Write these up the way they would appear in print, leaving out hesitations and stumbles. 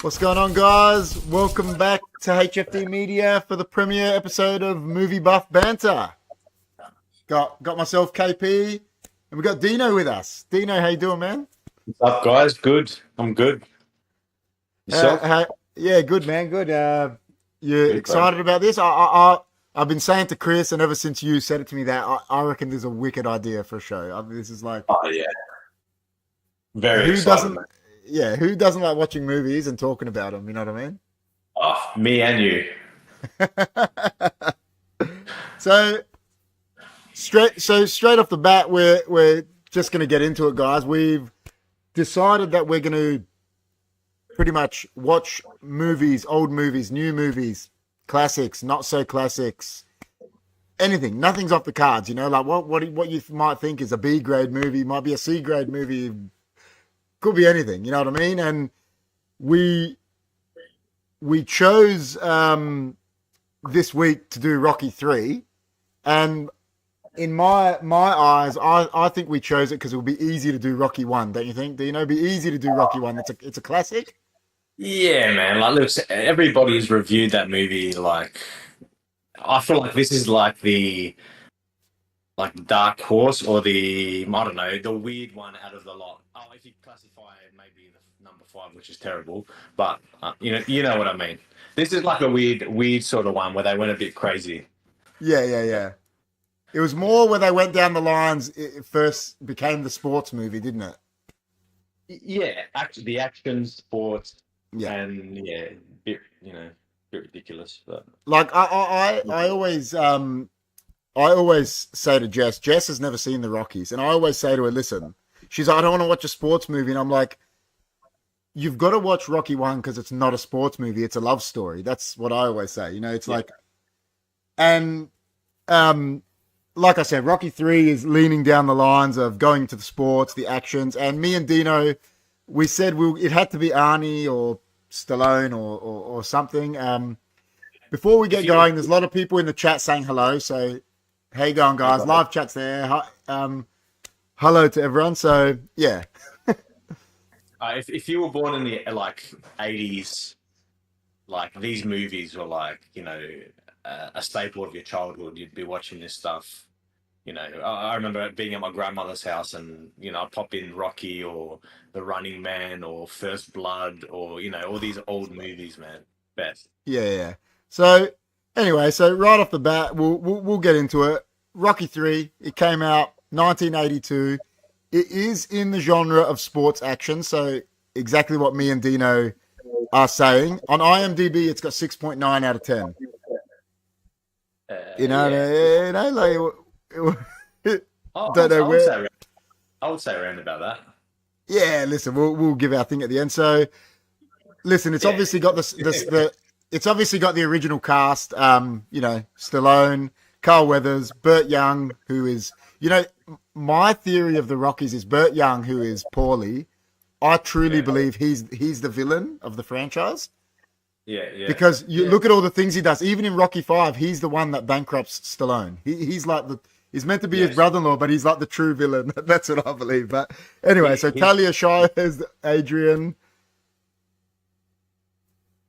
What's going on, guys? Welcome back to HFDMedia for the premiere episode of Movie Buff Banter. Got myself KP, and we got Dino with us. Dino, how you doing, man? What's up, guys? Good. I'm good. Yourself? Yeah, good, man. Good. You excited about this? I've been saying to Chris, and ever since you said it to me, that I reckon there's a wicked idea for a show. This is like, oh yeah, very excited. Who doesn't like watching movies and talking about them? You know what I mean? Oh, me and you. So straight off the bat, we're just going to get into it, guys. We've decided that we're going to pretty much watch movies, old movies, new movies, classics, not so classics, anything. Nothing's off the cards, you know. Like what you might think is a B grade movie might be a C grade movie. Could be anything, you know what I mean? And we chose this week to do Rocky 3, and in my eyes, I think we chose it because it would be easy to do Rocky 1, don't you think? Do you know? It'd be easy to do Rocky 1. It's a classic. Yeah, man. Like, look, everybody's reviewed that movie. Like, I feel like this is like the dark horse, or the, I don't know, the weird one out of the lot. Oh, if you classify maybe the number 5, which is terrible, but you know what I mean. This is like a weird sort of one where they went a bit crazy. Yeah. It was more where they went down the lines. It first became the sports movie, didn't it? Yeah, the action, sports, yeah, and bit ridiculous. But like I always say to Jess has never seen the Rockies, and I always say to her, listen, she's like, I don't want to watch a sports movie, and I'm like, you've got to watch Rocky 1 because it's not a sports movie, it's a love story. That's what I always say, you know. It's like, and like I said, Rocky 3 is leaning down the lines of going to the sports, the actions, and me and Dino, we said it had to be Arnie or Stallone or something. Before we get going, there's a lot of people in the chat saying hello, so how you going, guys? Live chat's there. Hello to everyone. So yeah. If you were born in the 80s, like these movies were like a staple of your childhood. You'd be watching this stuff. I remember being at my grandmother's house, and I'd pop in Rocky or The Running Man or First Blood or all these old movies, man. best. Yeah. So anyway, so right off the bat, we'll get into it. Rocky 3, it came out 1982. It is in the genre of sports action, so exactly what me and Dino are saying. On IMDb, it's got 6.9 out of 10. Yeah. Don't know where. I would say around about that. Yeah, listen, we'll give our thing at the end. So, listen, it's obviously got it's obviously got the original cast. Stallone, Carl Weathers, Burt Young, who is, my theory of the Rockies is Burt Young, who is Paulie. I truly believe he's the villain of the franchise. Yeah. Because you look at all the things he does. Even in Rocky 5, he's the one that bankrupts Stallone. He's like he's meant to be his brother-in-law, but he's like the true villain. That's what I believe. But anyway, so Talia Shire is Adrian.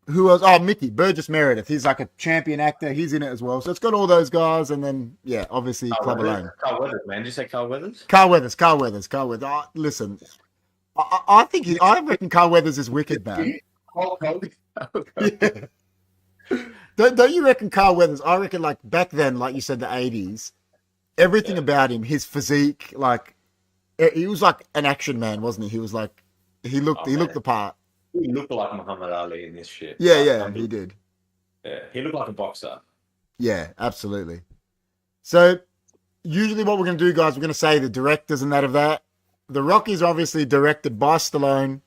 Who else? Oh, Mickey Burgess Meredith. He's like a champion actor. He's in it as well. So it's got all those guys, and then obviously Clubber Lang. Carl Weathers, man. Did you say Carl Weathers? Carl Weathers. Oh, listen, I reckon Carl Weathers is wicked, man. Yeah. Don't you reckon Carl Weathers? I reckon, like, back then, like you said, the 80s, everything about him, his physique, like, he was like an action man, wasn't he? He was like, he looked the part. He looked like Muhammad Ali in this shit. Yeah, he did. Yeah, he looked like a boxer. Yeah, absolutely. So, usually what we're going to do, guys, we're going to say the directors and that of that. The Rockies are obviously directed by Stallone,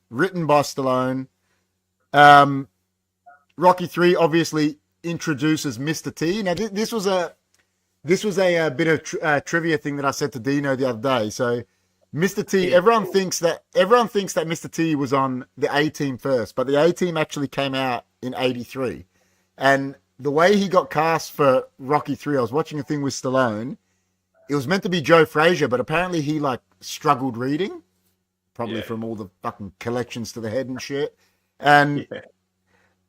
written by Stallone. Rocky 3 obviously introduces Mr. T. Now, this was a bit of trivia thing that I said to Dino the other day. So, Mr. T, everyone thinks that Mr. T was on the A Team first, but the A Team actually came out in '83. And the way he got cast for Rocky 3, I was watching a thing with Stallone. It was meant to be Joe Frazier, but apparently he like struggled reading, probably from all the fucking collections to the head and shit. And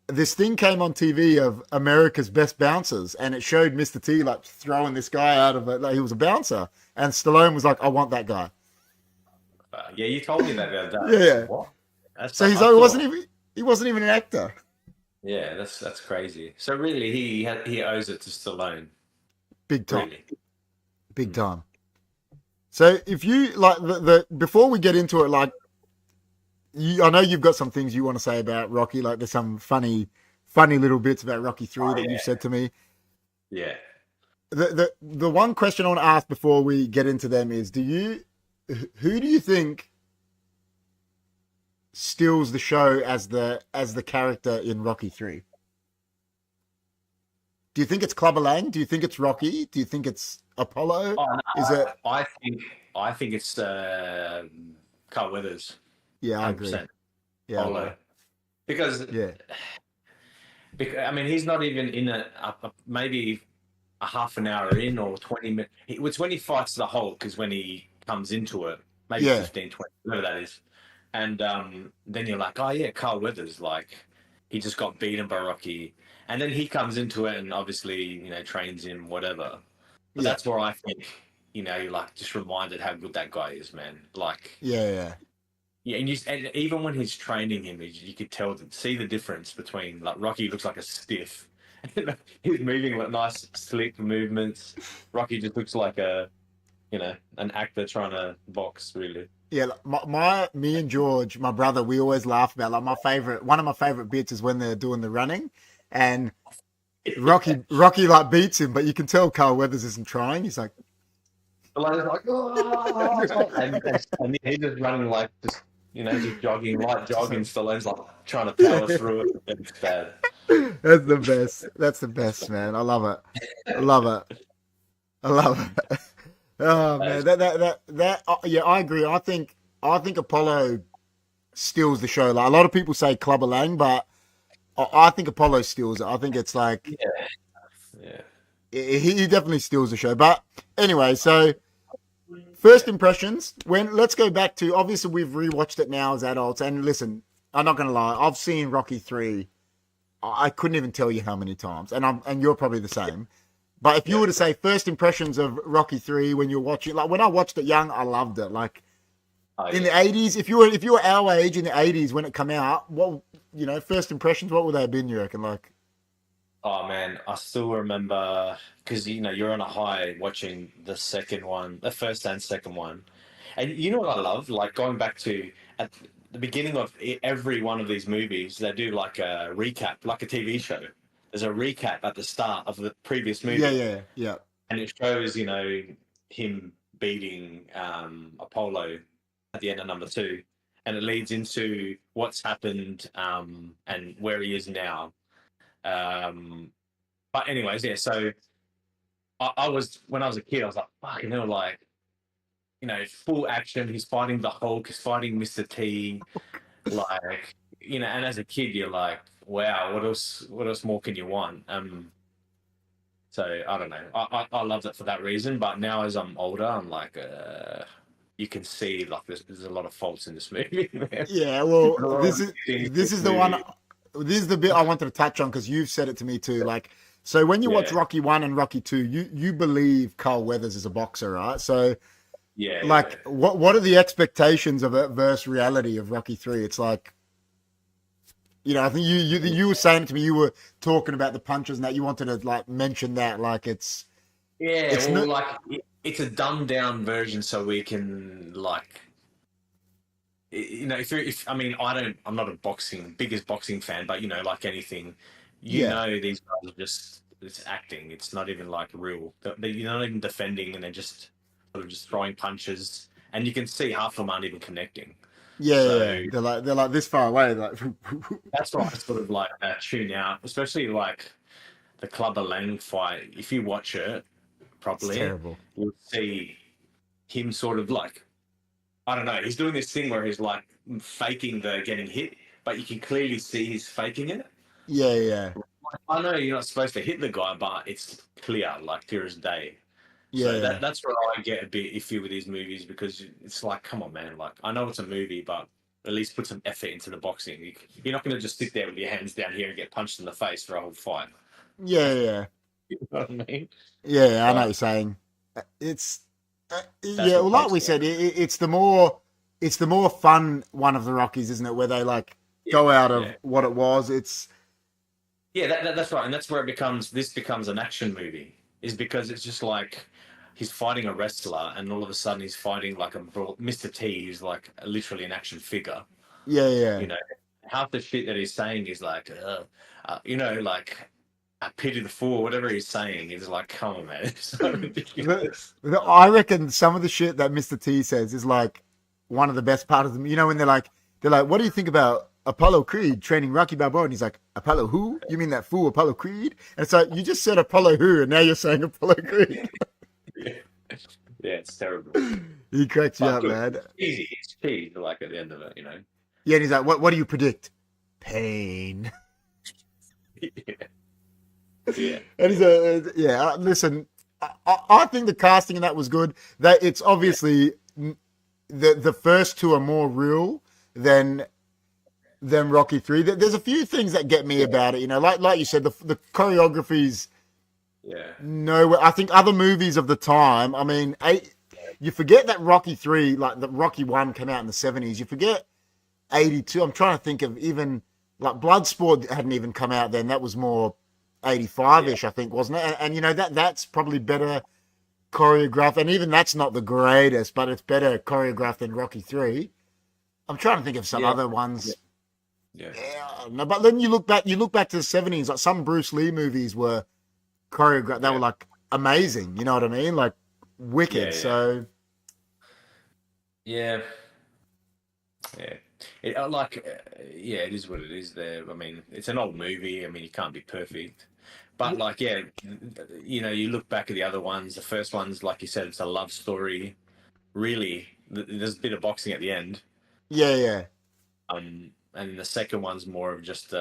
this thing came on TV of America's Best Bouncers, and it showed Mr. T like throwing this guy out of it, like he was a bouncer. And Stallone was like, "I want that guy." Yeah, you told me that the other day. Yeah. What? So he wasn't even an actor. Yeah, that's crazy. So really, he owes it to Stallone. Big time. Really. Big time. So if you like the before we get into it, like I know you've got some things you want to say about Rocky. Like there's some funny little bits about Rocky 3 that you've said to me. Yeah. The one question I want to ask before we get into them is, who do you think steals the show as the character in Rocky 3? Do you think it's Clubber Lang? Do you think it's Rocky? Do you think it's Apollo? Oh, no, Is it? I think it's Carl Weathers. Yeah, I agree. Yeah, Apollo. Because I mean, he's not even in maybe a half an hour in or 20 minutes. It's when he fights the Hulk is when he comes into it. Maybe 15, 20, whatever that is. And then you're like, oh yeah, Carl Weathers, like he just got beaten by Rocky. And then he comes into it and obviously, trains him, whatever. But that's where I think, you're like just reminded how good that guy is, man. Like, yeah. And even when he's training him, you could see the difference between like Rocky looks like a stiff. He's moving with nice slick movements. Rocky just looks like an actor trying to box, really. Yeah, me and George, my brother, we always laugh about like one of my favorite bits is when they're doing the running, and Rocky like beats him, but you can tell Carl Weathers isn't trying. He's like, oh, and he's just running like just jogging, light jogging. Stallone's like trying to power through it. It's bad. That's the best. That's the best, man. I love it. Oh man, I agree. I think Apollo steals the show. Like a lot of people say Clubber Lang, but I think Apollo steals it. I think it's like he definitely steals the show. But anyway, so first impressions. Let's go back to, obviously we've rewatched it now as adults, and listen, I'm not gonna lie, I've seen Rocky 3. I couldn't even tell you how many times, and you're probably the same. But if you were to say first impressions of Rocky 3 when you're watching, like when I watched it young, I loved it. Like Oh, in yeah. the 80s, if you were our age in the 80s when it came out, what, first impressions, what would they have been, you reckon? Like, Oh man, I still remember because you're on a high watching the second one, the first and second one, and you know what I love? Like going back to at the beginning of every one of these movies, they do like a recap, like a TV show. There's a recap at the start of the previous yeah, movie, yeah, yeah. and it shows him beating Apollo at the end of number two, and it leads into what's happened and where he is now. Um, but anyways, yeah. So I was when I was a kid, I was like, fucking hell, like full action. He's fighting the Hulk. He's fighting Mr. T. Like and as a kid, you're like, wow, what else? What else more can you want? So I don't know. I loved it for that reason. But now as I'm older, I'm like, you can see like there's a lot of faults in this movie, man. Yeah, well, A lot this of is things in this this is the one. movie. This is the bit I wanted to touch on because you've said it to me too. Like, so when you watch Yeah, Rocky One and Rocky Two, you believe Carl Weathers is a boxer, right? So, yeah, yeah. like, what are the expectations of it versus reality of Rocky Three? It's like, I think you were saying to me, you were talking about the punches and that you wanted to like mention that, like Yeah, it's well, not. like it's a dumbed down version, so we can like, if I mean, I'm not a biggest boxing fan, but like anything, Yeah, these guys are just it's acting. It's not even like real. You're not even defending, and they're just sort of just throwing punches, and you can see half of them aren't even connecting. yeah, yeah, yeah. So They're like this far away, like that's why I sort of like tune out, especially like the Clubber Lang fight. If you watch it it's properly, terrible. you'll see him sort of like I don't know. He's doing this thing where he's like faking the getting hit, but you can clearly see he's faking it. Yeah, yeah, I know you're not supposed to hit the guy, but it's clear as day. yeah, So yeah. that's where I get a bit iffy with these movies because it's like, come on, man. Like I know it's a movie, but at least put some effort into the boxing. You're not going to just sit there with your hands down here and get punched in the face for a whole fight. Yeah, yeah. You know what I mean? Yeah, I know what But you're saying. It's that's yeah, well, what like makes we it. said, it's the more fun one of the Rockies, isn't it? Where they like Yeah, go out of yeah. what it was. It's Yeah, that's right, and that's where this becomes an action movie, is because it's just like he's fighting a wrestler, and all of a sudden he's fighting like Mr. T, who's like literally an action figure. yeah, yeah. You know, half the shit that he's saying is like, like I pity the fool, whatever he's saying is like, come on, man, it's so The, ridiculous. I reckon some of the shit that Mr. T says is like one of the best part of them. When they're like, what do you think about Apollo Creed training Rocky Balboa? And he's like, Apollo who? You mean that fool Apollo Creed? And it's like you just said Apollo who, and now you're saying Apollo Creed. Yeah, yeah, it's terrible, He cracks you but up, good. man. It's cheesy, like at the end of it. Yeah, and he's like, what do you predict? Pain. Yeah, yeah, And he's yeah. Listen, I think the casting in that was good. That it's yeah, obviously the first two are more real than Rocky Three. There's a few things that get me yeah, about it. Like you said, the choreography's yeah. no. I think other movies of the time. I mean, you forget that Rocky Three, like the Rocky One, came out in the '70s. You forget '82. I'm trying to think of even like Bloodsport hadn't even come out then. That was more Yeah. '85-ish, I think, wasn't it? And that's probably better choreographed, and even that's not the greatest, but it's better choreographed than Rocky Three. I'm trying to think of some Yeah, other yeah, ones. yeah, Yeah, no, but then you look back to the '70s. Like some Bruce Lee movies were choreographed; they were yeah, like amazing. You know what I mean? Like yeah, wicked. yeah, So yeah, yeah. Yeah, it is what it is. There, I mean, it's an old movie. I mean, you can't be perfect, but like, yeah, you look back at the other ones. The first one's like you said, it's a love story. Really, there's a bit of boxing at the end. yeah, yeah, And the second one's more of just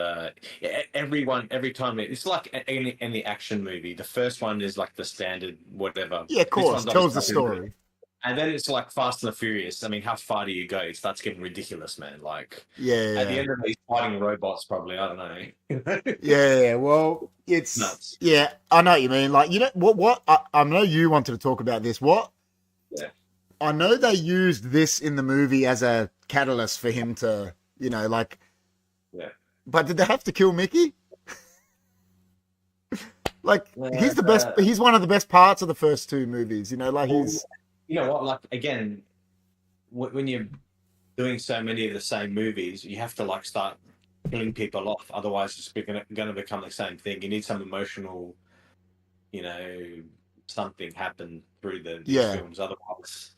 every time it's like any action movie. The first one is like the standard whatever. yeah. Of This course, one's tells the obviously story. and then it's like Fast and the Furious. I mean, how far do you go? It starts getting ridiculous, man. Like Yeah, at the yeah, end of it, he's fighting robots, probably. I don't know. yeah, yeah. Well, It's it's nuts. yeah. I know what you mean. Like what? I know you wanted to talk about this. What? Yeah. I know they used this in the movie as a catalyst for him to, like. Yeah. But did they have to kill Mickey? Like, he's the best. He's one of the best parts of the first two movies. Like he's. You know what? Like again, when you're doing so many of the same movies, you have to like start killing people off. Otherwise, it's going to become the same thing. You need some emotional, you know, something happen through these films. Otherwise,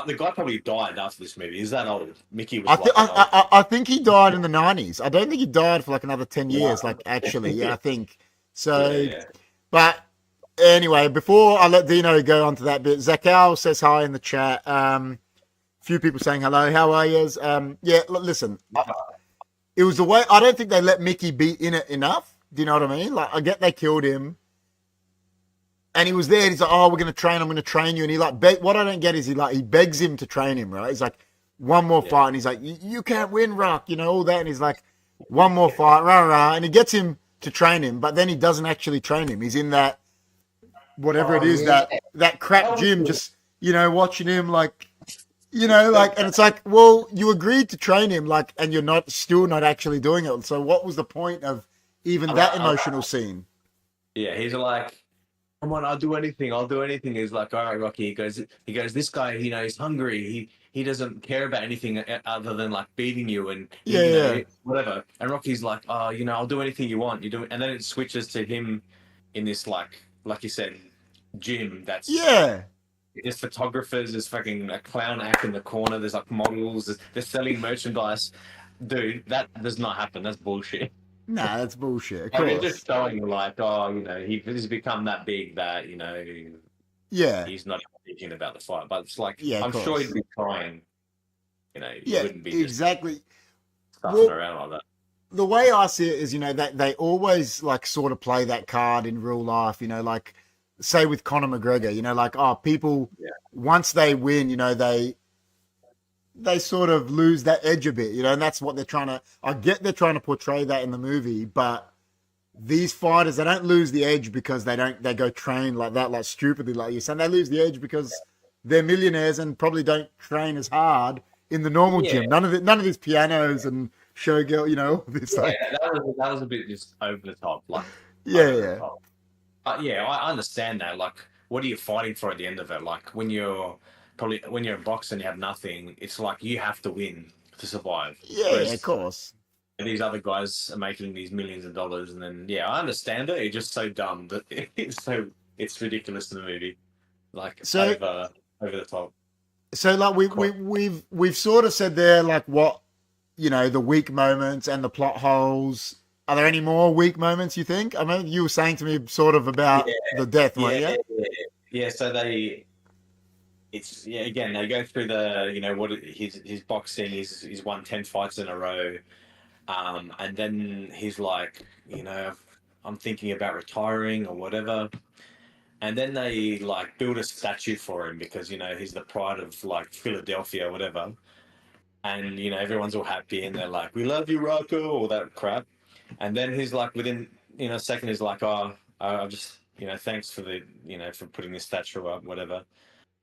the guy probably died after this movie. Is that old? Mickey was I think he died in the 90s. I don't think he died for like another 10 years. Like, actually, yeah, I think so. Yeah. But anyway, before I let Dino go on to that bit, Zakal says hi in the chat. Few people saying hello. How are you? Yeah, listen. It was the way. I don't think they let Mickey be in it enough. Do you know what I mean? Like, I get they killed him. And he was there, and he's like, "Oh, we're going to train you." And he like, what I don't get is he begs him to train him, right? He's like, "One more fight," and he's like, "You can't win, Rock," all that. And he's like, "One more fight, rah rah," and he gets him to train him, but then he doesn't actually train him. He's in that whatever it is, that crap gym, just watching him like, and it's like, well, you agreed to train him, like, and you're still not actually doing it. So what was the point of even that emotional scene? Yeah, he's like, "Come on, I'll do anything. I'll do anything." He's like, "All right, Rocky." He goes, "This guy, he's hungry. He doesn't care about anything other than like beating you and whatever." And Rocky's like, "Oh, I'll do anything you want. You do it." And then it switches to him in this like you said, gym. That's There's photographers. There's fucking a clown act in the corner. There's like models. They're selling merchandise. Dude, that does not happen. That's bullshit. Nah, that's bullshit. Of I mean, course. just showing like, he's become that big that he's not thinking about the fight. But it's like, I'm sure he'd be trying. He wouldn't be exactly stuffing around like that. The way I see it is, that they always like sort of play that card in real life. Like, say with Conor McGregor, like, people once they win, they sort of lose that edge a bit, and that's what they're trying to. I get they're trying to portray that in the movie, but these fighters, they don't lose the edge because they go train like that, like stupidly, like you're saying. They lose the edge because they're millionaires and probably don't train as hard in the normal gym. None of these pianos and showgirl, this like. That was a bit just over the top, like. But I understand that. Like, what are you fighting for at the end of it? Like, when you're a boxer and you have nothing, it's like you have to win to survive. Yeah, of course. These other guys are making these millions of dollars, and then I understand it. It's just so dumb that it's ridiculous in the movie, like over the top. So like we've sort of said there like what the weak moments and the plot holes. Are there any more weak moments you think? I mean, you were saying to me sort of about the death, weren't you? Yeah. So again, they go through the what his boxing. He's won 10 fights in a row, and then he's like, I'm thinking about retiring or whatever. And then they like build a statue for him because he's the pride of like Philadelphia or whatever. And everyone's all happy and they're like, "We love you, Rocco," all that crap. And then he's like, within a second, he's like, "Oh, I just thanks for the for putting this statue up, whatever.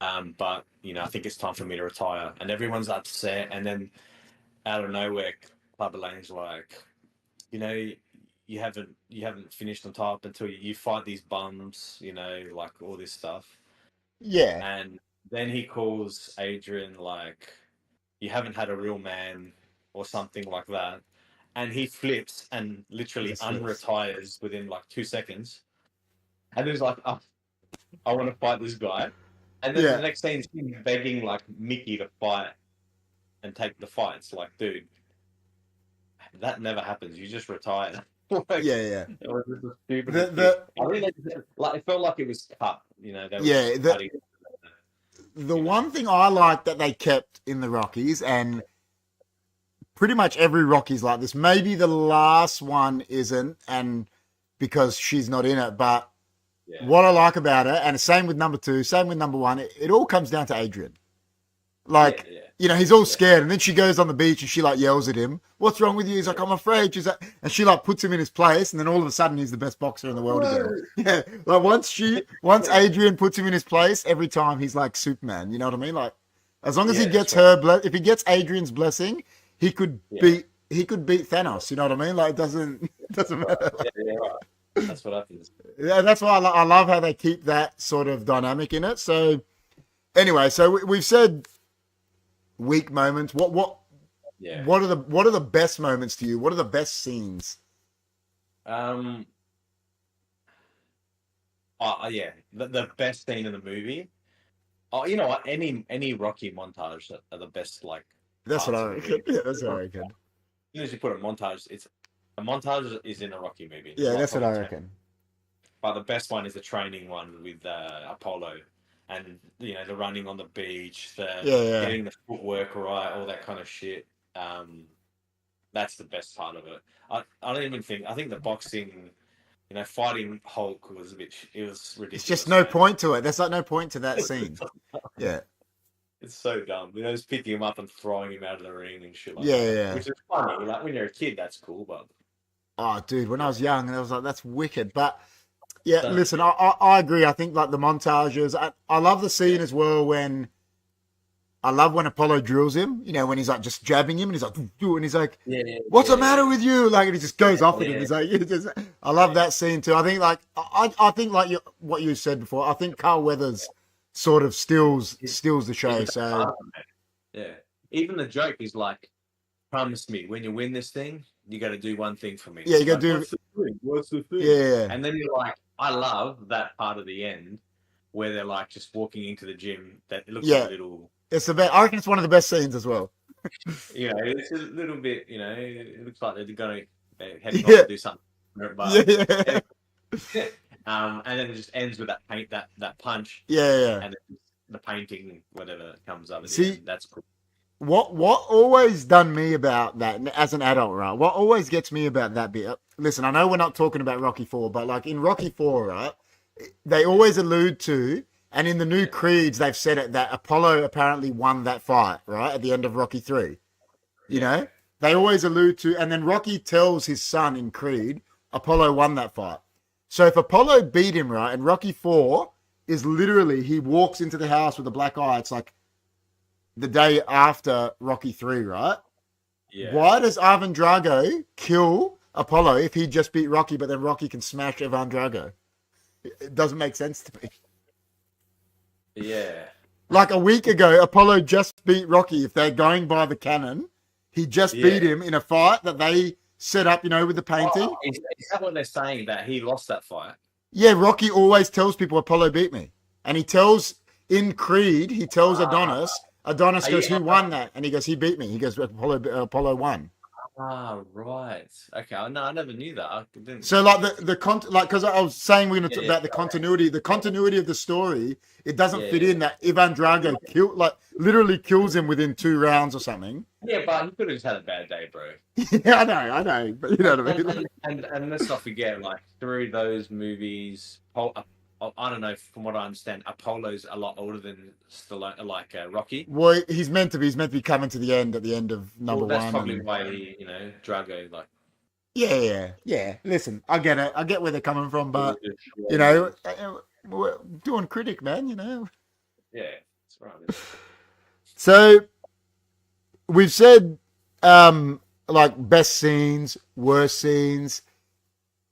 But I think it's time for me to retire." And everyone's upset. And then out of nowhere, Clubber Lane's like, you haven't finished on top until you fight these bums, like all this stuff. Yeah. And then he calls Adrian like, "You haven't had a real man," or something like that. And he flips and literally unretires within like 2 seconds. And he's like, "Oh, I want to fight this guy." And then the next scene is him begging like Mickey to fight and take the fight. It's like, dude, that never happens. You just retire. Like, It was just a stupid. I mean, it felt like it was cut. The one thing I like that they kept in the Rockies, and pretty much every Rocky's like this. Maybe the last one isn't, and because she's not in it. But what I like about it, and same with number 2, same with number 1, it all comes down to Adrian. Like, yeah, he's all yeah, scared, and then she goes on the beach and she like yells at him, "What's wrong with you?" He's like, "I'm afraid." She's like, and she like puts him in his place, and then all of a sudden he's the best boxer in the world again. Bro. Yeah, like once Adrian puts him in his place, every time he's like Superman. You know what I mean? Like, as long as he Yeah, gets that's right. if he gets Adrian's blessing, he could Yeah, beat Thanos. You know what I mean? Like, it doesn't it doesn't right. matter. Yeah, yeah, right. That's what I think. Yeah, that's why I love how they keep that sort of dynamic in it. So anyway, so we've said weak moments. Yeah. What are the best moments to you? What are the best scenes? Um. Yeah. The best scene in the movie. Oh, you know what? Any Rocky montage are the best like That's what parts I of the reckon. movie. Yeah, that's what I reckon. As soon as you put a montage, it's a montage is in a Rocky movie. There's Yeah, like that's what probably I 10. reckon. But the best one is the training one with Apollo, and the running on the beach, the Yeah, yeah. getting the footwork right, all that kind of shit. Um, that's the best part of it. I don't even think I think the boxing, fighting Hulk was a bit. It was It's just ridiculous, no man. point to it. There's like no point to that scene. Yeah, It's so dumb. Just picking him up and throwing him out of the ring and shit like yeah, that. yeah. Which is funny. Like when you're a kid, that's cool, but Oh, dude, when I yeah, was young, and I was like, that's wicked. But yeah, don't. listen, I agree. I think like the montages. I love the scene Yeah, as well when I love when Apollo drills him. When he's like just jabbing him, and he's like, "Doo," and he's like, yeah, yeah, "What's the yeah, matter yeah. with you?" Like, and he just goes off at him. Yeah, He's like, I love yeah. that scene too. I think like I think like what you said before. I think Carl Weathers sort of steals the He's the show. best So part of it, man. Yeah. Even the joke is like, promise me when you win this thing, you got to do one thing for me. yeah, you He's got like, to do what's the thing? What's the yeah, thing? yeah, yeah. And then you're like, I love that part of the end where they're like just walking into the gym. That it looks like a Yeah. little, It's the best. I reckon it's one of the best scenes as well. it's a little bit, it looks like they're heading off Yeah, to do something, yeah, but yeah, anyway, and then it just ends with that punch, yeah, yeah. and then the painting, whatever comes up at the end. See, That's cool. what always done me about that as an adult, right? What always gets me about that bit? Listen, I know we're not talking about Rocky Four, but like in Rocky Four, right? They always allude to, and in the new Yeah, creeds, they've said it that Apollo apparently won that fight, right? At the end of Rocky Three, you yeah, know, they always allude to, and then Rocky tells his son in Creed, Apollo won that fight. So if Apollo beat him, right, and Rocky Four is literally he walks into the house with a black eye. It's like the day after Rocky 3, right? yeah. Why does Ivan Drago kill Apollo if he just beat Rocky, but then Rocky can smash Ivan Drago? It doesn't make sense to me. Yeah. Like a week ago, Apollo just beat Rocky. If they're going by the canon, he just beat Yeah. him in a fight that they set up, with the painting. Oh, is that what they're saying that he lost that fight? Yeah, Rocky always tells people Apollo beat me. And he tells, in Creed, he tells Ah, Adonis. Adonis are goes, you, who won that? And he goes, he beat me. He goes, Apollo won. right. Okay. No, I never knew that. I didn't. So like like because I was saying we're gonna Yeah, talk yeah, about the continuity of the story. It doesn't yeah, fit yeah. in that Ivan Drago literally kills him within 2 rounds or something. Yeah, but he could have just had a bad day, bro. Yeah, I know, but you know And what I and, mean. and, and let's not forget, like through those movies, I don't know. From what I understand, Apollo's a lot older than Stallone, like Rocky. Well, he's meant to be coming to the end at the end of number Well, that's one, probably and why Drago like. yeah, yeah, yeah. Listen, I get it. I get where they're coming from, but Yeah, we're doing critic, man. that's right. So we've said like best scenes, worst scenes.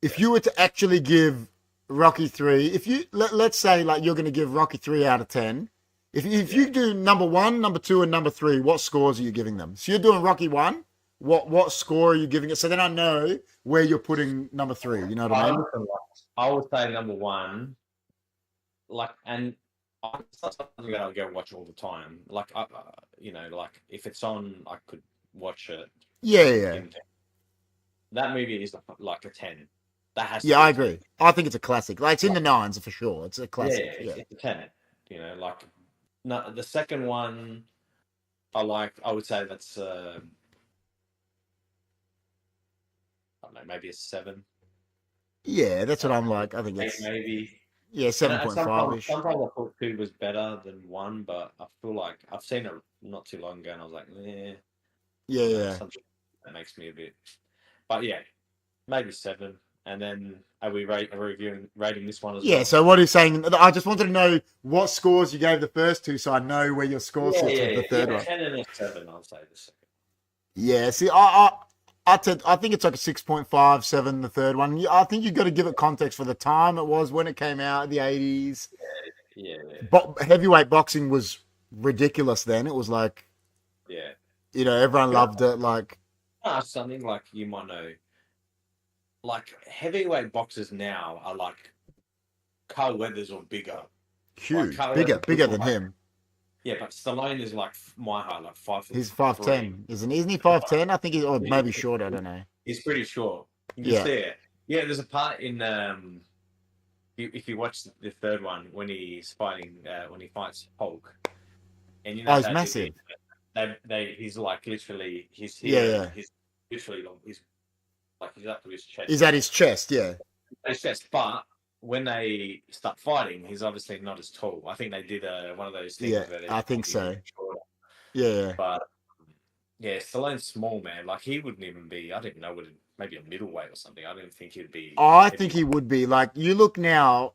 If you were to actually give Rocky 3, if you let's say like you're going to give Rocky 3 out of 10, if you do number 1, number 2 and number 3, what scores are you giving them? So you're doing Rocky 1, what score are you giving it? So then I know where you're putting number 3, you know what I mean? I would say number one, and it's not something that I'll go watch all the time. Like if it's on, I could watch it. Yeah, yeah. That movie is like a 10. That has to Yeah, be I a 10. agree. I think it's a classic. Like it's in the nines for sure. It's a Yeah, classic. Yeah. it's a 10. Like no, the second one, I would say that's I don't know, maybe a 7. Yeah, that's what I'm like. I think Eight it's maybe. yeah, And 7.5 ish. sometimes I thought 2 was better than 1, but I feel like I've seen it not too long ago, and I was like, Yeah, you know, yeah. something that makes me a bit. But yeah, maybe 7. And then rating this one as Yeah, well? so what he's saying, I just wanted to know what scores you gave the first two so I know where your score Yeah, sits yeah, with the yeah, third yeah. one. 10 and a 7, I'll say the second. Yeah, see, I think it's like a 6.57, the third one. I think you've got to give it context for the time it was when it came out, the 80s. Yeah, yeah, Heavyweight boxing was ridiculous then. It was like, yeah. everyone Can I loved it. Like, ask something like you might know? Like heavyweight boxers now are like Carl Weathers or bigger. Like huge, Carl bigger, Weathers bigger was than like, him. yeah, but Stallone is like my height, like five foot He's three. 5'10", isn't he? Isn't he 5'10"? I think or He- maybe shorter. I don't know. He's pretty short. You can Yeah. see it. Yeah, there's a part in if you watch the third one when he's fighting when he fights Hulk, and you Oh, know he's that massive. he's like literally he's Yeah, here and yeah. he's literally long. He's up to his chest. He's at his chest. Yeah. His chest, but when they start fighting, he's obviously not as tall. I think they did one of those things Yeah, where they I think make him so. shorter. Yeah. But yeah, Stallone's small, man. Like he wouldn't even be. I didn't know what maybe a middleweight or something. I didn't think he'd be I think heavy. he would be. Like, you look now,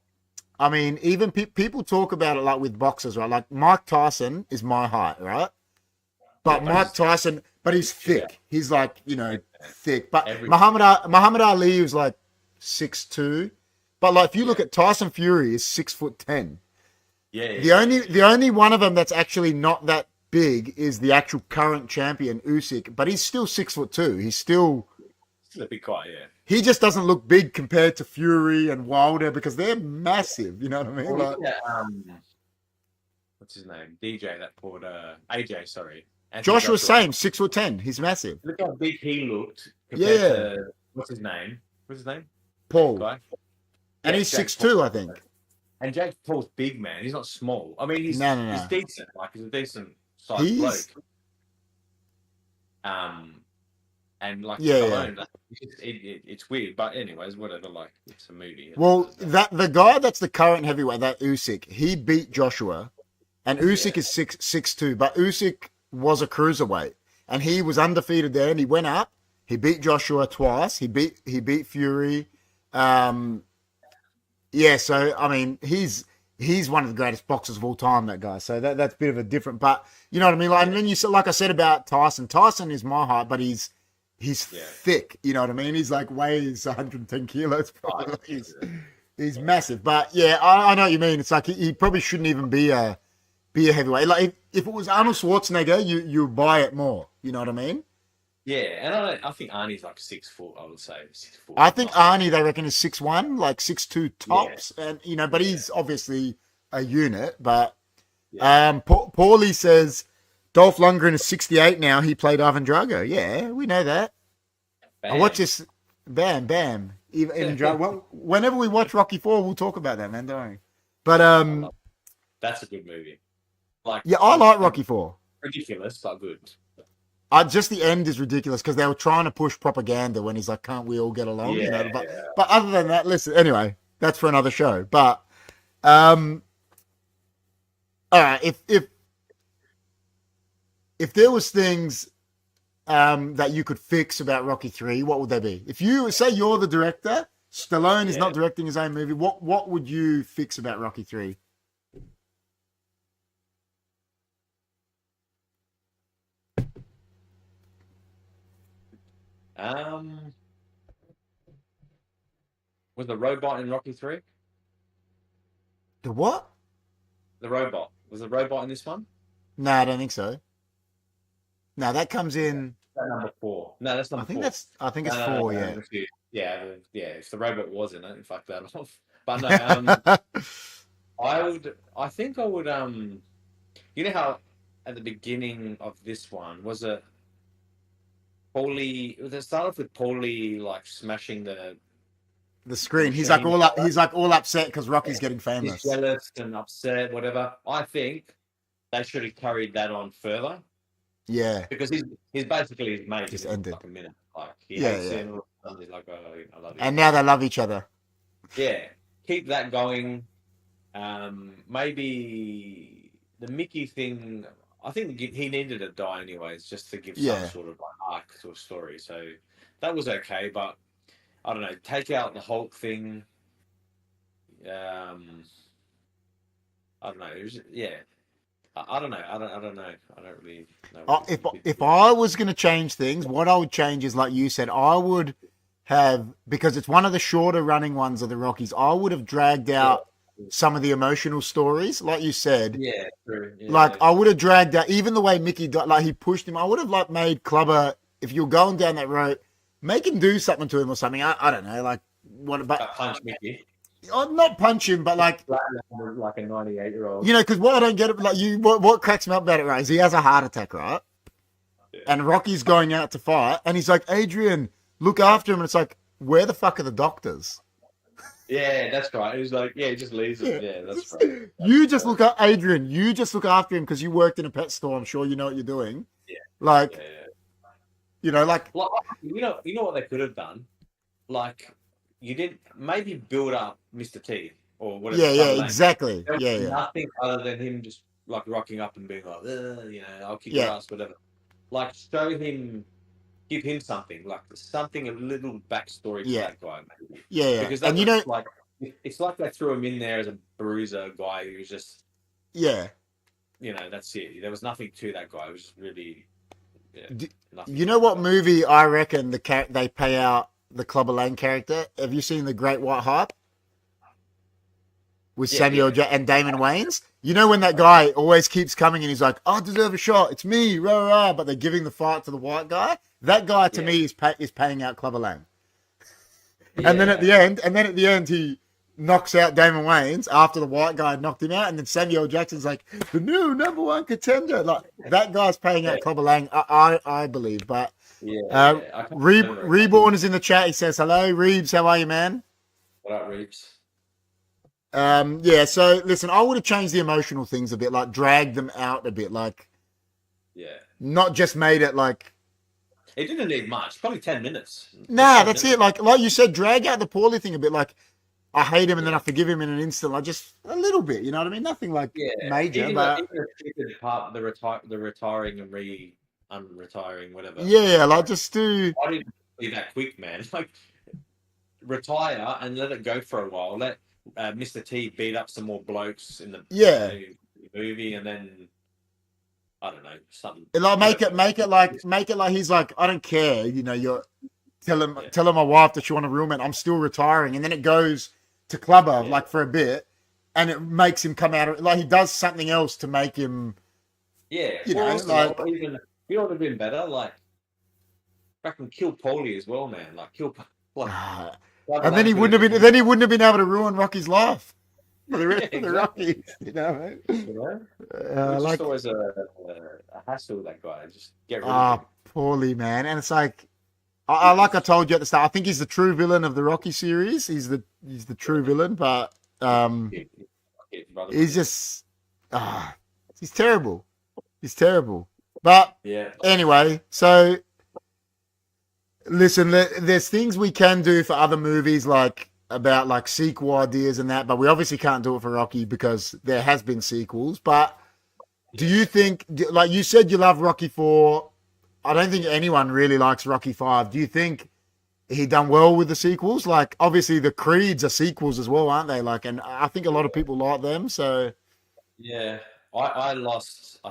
I mean, even people talk about it like with boxers, right? Like, Mike Tyson is my height, right? Yeah, But Mike Tyson, but he's yeah, thick. He's like, thick. But every Muhammad Ali was like 6'2". But like, if you look yeah, at Tyson Fury, is 6'10". yeah, yeah, The only one of them that's actually not that big is the actual current champion Usyk, but he's still 6'2". Still a big guy, yeah. He just doesn't look big compared to Fury and Wilder because they're massive. You know what I mean? Well, Like, yeah, what's his name? DJ that fought AJ, sorry. Anthony Joshua's Joshua. same, 6'10". He's massive. Look how big he looked compared Yeah, to what's his name? What's his name? Paul, Guy. and Yeah, he's Jake 6'2", Paul. I think. And Jake Paul's big, man. He's not small. I mean, No, no, he's no. decent. Like he's a decent sized He's bloke. And like yeah, yeah. Stallone, like, it's weird. But anyways, whatever. Like it's a movie. Well, that the guy that's the current heavyweight, that Usyk, he beat Joshua, and Usyk Yeah, is 6'2", but Usyk was a cruiserweight, and he was undefeated there, and he went up. He beat Joshua twice. He beat Fury. Yeah, so I mean, he's one of the greatest boxers of all time. That guy. So that's a bit of a different, but you know what I mean. Like, and then you said, like I said about Tyson. Tyson is my height, but he's yeah. thick. You know what I mean. He's like weighs 110 kilos Right. probably. He's massive. But yeah, I know what you mean. It's like he probably shouldn't even be a heavyweight. Like if it was Arnold Schwarzenegger, you buy it more. You know what I mean? Yeah, and I think Arnie's like 6 foot. I would say 6 foot. I think Not, Arnie, they reckon, is 6'1", like 6'2" yeah, tops, and but he's obviously a unit. But yeah. Paulie says Dolph Lundgren is 68 now. He played Ivan Drago. Yeah, we know that. I watch Bam. this. Bam, bam. Even Drago. Well, whenever we watch Rocky 4, we'll talk about that, man. Don't worry. But I love that's a good movie. Like yeah, I like Rocky 4. ridiculous, but good. Just the end is ridiculous because they were trying to push propaganda when he's like, "Can't we all get along?" You know. Yeah, But other than that, listen. Anyway, that's for another show. But all right, if there was things that you could fix about Rocky 3, what would they be? If you say you're the director, Stallone is yeah. not directing his own movie. What would you fix about Rocky 3? Was the robot in Rocky 3? The what? The robot. Was the robot in this one? No, I don't think so. No, that comes in. That number 4. No, that's number 4. I think it's No, 4. no, Yeah. I'm confused. Yeah, yeah. If the robot was in it, fuck that off. But no, I think I would you know how at the beginning of this one was it Paulie it started off with Paulie like smashing the The screen. He's machine. like all upset because Rocky's getting He's famous. jealous and upset, whatever. I think they should have carried that on further Yeah. because he's basically his mate Just in ended. like a minute. Like he Yeah, hates yeah. him, and he's like, oh, I love you. And now they love each other. Yeah, keep that going. Maybe the Mickey thing. I think he needed to die anyways, just to give some Yeah. sort of like arc to a story. So that was okay, but I don't know. Take out the Hulk thing. Um, I don't know. It was, yeah. I don't know. I don't know. I don't really know what If you could if do. I was going to change things, what I would change is like you said, I would have, because it's one of the shorter running ones of the Rockies. I would have dragged Yeah. out some of the emotional stories, like you said. Yeah. True. Like Yeah. I would have dragged out even the way Mickey died, like he pushed him. I would have like made Clubber, if you're going down that road, make him do something to him or something. I don't know, like what, but Punch Mickey. not punch him, but like Like a 98-year-old. you know, because what I don't get, like you, what cracks me up about it, right, is he has a heart attack, right? Yeah. And Rocky's going out to fight, and he's like, Adrian, look after him. And it's like, where the fuck are the doctors? Yeah, that's right. It was like, yeah, he just leaves him. Yeah, that's right. You just look at Adrian. You just look after him because you worked in a pet store. I'm sure you know what you're doing. Yeah. Like, Yeah. you know, like, You know what they could have done? Like, you did maybe build up Mr. T or whatever. yeah, Clubber Lang. exactly. There was Yeah. nothing other than him just like rocking up and being like, you know, I'll kick Yeah. your ass, whatever. Like, show him, give him something, like something, a little backstory to Yeah. that guy, maybe. Yeah. Because that And you was know, like, it's like they threw him in there as a bruiser guy who was just, yeah. you know, that's it. There was nothing to that guy. It was just really, yeah, nothing. You know what movie I reckon they pay out the Clubber Lang character? Have you seen The Great White Hype? With Samuel and Damon Wayans? You know when that guy always keeps coming and he's like, I deserve a shot. It's me, rah, rah, but they're giving the fight to the white guy. That guy to me is paying out Clubber Lang. And then at the end, he knocks out Damon Wayans after the white guy knocked him out, and then Samuel Jackson's like the new number one contender. Like that guy's paying out Clubber Lang, I believe. But Reborn is in the chat. He says hello, Reeves. How are you, man? What up, Reeves? Yeah. So listen, I would have changed the emotional things a bit, like dragged them out a bit, like not just made it like. It didn't need much. Probably 10 minutes. Nah, that's it. Like you said, drag out the poorly thing a bit. Like I hate him and then I forgive him in an instant. Like just a little bit. You know what I mean? Nothing like major. Even but part, the retiring and unretiring, whatever. Yeah, like just do. I didn't be that quick, man. Like retire and let it go for a while. Let Mr. T beat up some more blokes in the movie, and then. I don't know, something. Like make it like he's like, I don't care, you know, you're telling my wife that she want a roommate, I'm still retiring, and then it goes to Clubber like for a bit, and it makes him come out of like he does something else to make him you know, like even you know what would have been better, like fucking kill Paulie as well, man. Like kill and then he wouldn't have been able to ruin Rocky's life. For the rest of the Rockies, you know, man. You know? It's like just always a hassle, that guy. Just get rid of him. Poorly, man. And it's like, like I told you at the start, I think he's the true villain of the Rocky series. He's the true villain, but he's just, he's terrible. He's terrible. But anyway, so listen, there's things we can do for other movies, like about like sequel ideas and that, but we obviously can't do it for Rocky because there has been sequels. But do you think, like you said, you love Rocky 4? I don't think anyone really likes Rocky 5. Do you think he done well with the sequels? Like obviously the Creeds are sequels as well, aren't they? Like, and I think a lot of people like them. So I lost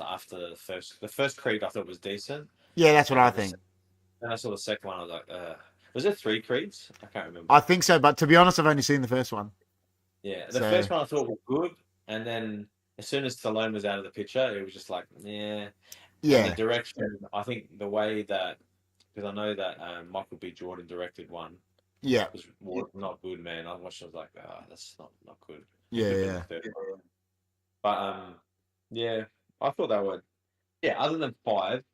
after the first Creed. I thought was decent. Yeah, that's what I think. And I saw the second one. I was like, was there 3 Creeds? I can't remember. I think so, but to be honest, I've only seen the first one. Yeah, the first one I thought was good, and then as soon as Stallone was out of the picture, it was just like, And the direction, I think the way that, because I know that Michael B. Jordan directed one. Yeah. Was not good, man. I watched it, I was like, that's not good. Yeah. But I thought they were, other than 5,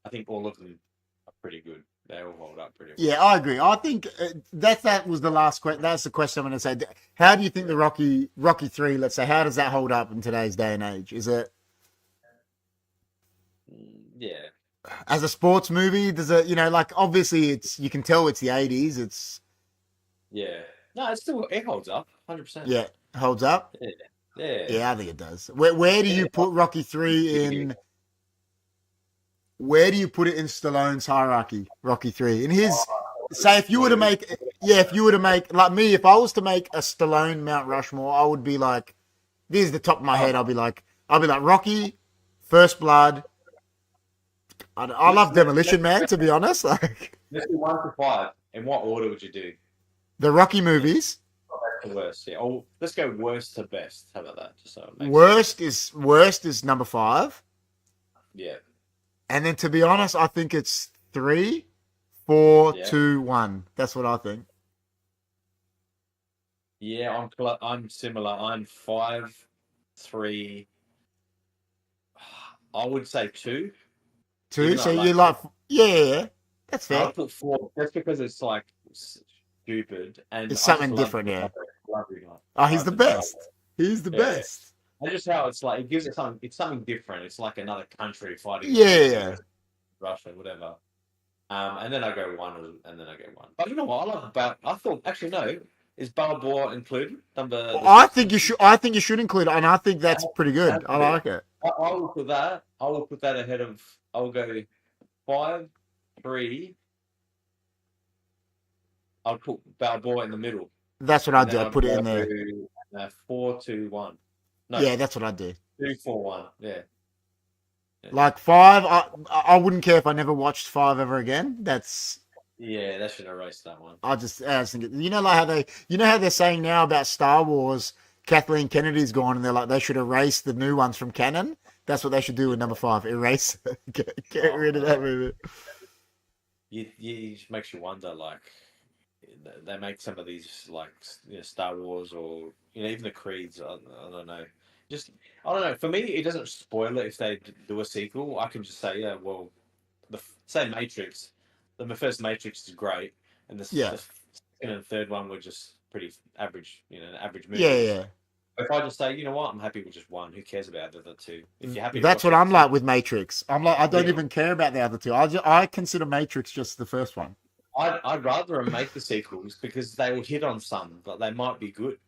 I think all of them are pretty good. They all hold up pretty well. Yeah, I agree. I think that was the last question. That's the question I'm going to say. How do you think the Rocky 3, let's say, how does that hold up in today's day and age? Is it? Yeah. As a sports movie, does it, you know, like obviously you can tell it's the 80s. It's. Yeah. No, it holds up 100%. Yeah, holds up. Yeah. Yeah. Yeah, I think it does. Where do Yeah. you put Rocky 3 in? Where do you put it in Stallone's hierarchy? Rocky 3 in his. Say if you were to make, yeah, if you were to make like me, if I was to make a Stallone Mount Rushmore, I would be like, this is the top of my head. I'll be like Rocky, First Blood. I love Demolition Man, to be honest. Like Let's do 1 to 5. In what order would you do? the Rocky movies. Best to worst, yeah. Oh, let's go worst to best. How about that? Just so it makes Worst is number 5, yeah. and then to be honest, I think it's 3, 4, Yeah. 2, 1. That's what I think. Yeah, I'm similar. I'm 5, 3. I would say 2. 2. Even though So I you like like, yeah, that's fair. I'll put 4 just because it's like stupid and It's I just something love different, yeah. love it. Oh, he's the best. He's the Yeah. best. And just how it's like it gives it something. It's something different. It's like another country fighting. Yeah. Russia, whatever. And then I go 1, and then I go 1. But you know what? I thought actually no. Is Balboa included? I think you should. I think you should include it, and I think that's pretty good. I like it. I will put that. I will put that ahead of. I will go 5, 3. I'll put Balboa in the middle. That's what I And do. then I put it in go, there. 4, 2, 1. No, Yeah, that's what I do. 2, 4, 1. Yeah. Like 5, I wouldn't care if I never watched 5 ever again. That's Yeah, they should erase that one. I just think like how they're saying now about Star Wars. Kathleen Kennedy's gone, and they're like they should erase the new ones from canon. That's what they should do with number 5. Erase, get rid of that movie. You just makes you wonder, like they make some of these like Star Wars or even the Creeds. I don't know. Just I don't know. For me, it doesn't spoil it if they do a sequel. I can just say, yeah, well, say Matrix. The first Matrix is great, and the second and third one were just pretty average. Average movies. Yeah. If I just say, you know what, I'm happy with just 1. Who cares about the other 2? If you're happy, That's what I'm like with Matrix. I'm like I don't even care about the other 2. I consider Matrix just the first one. I'd rather them make the sequels because they will hit on some, but they might be good.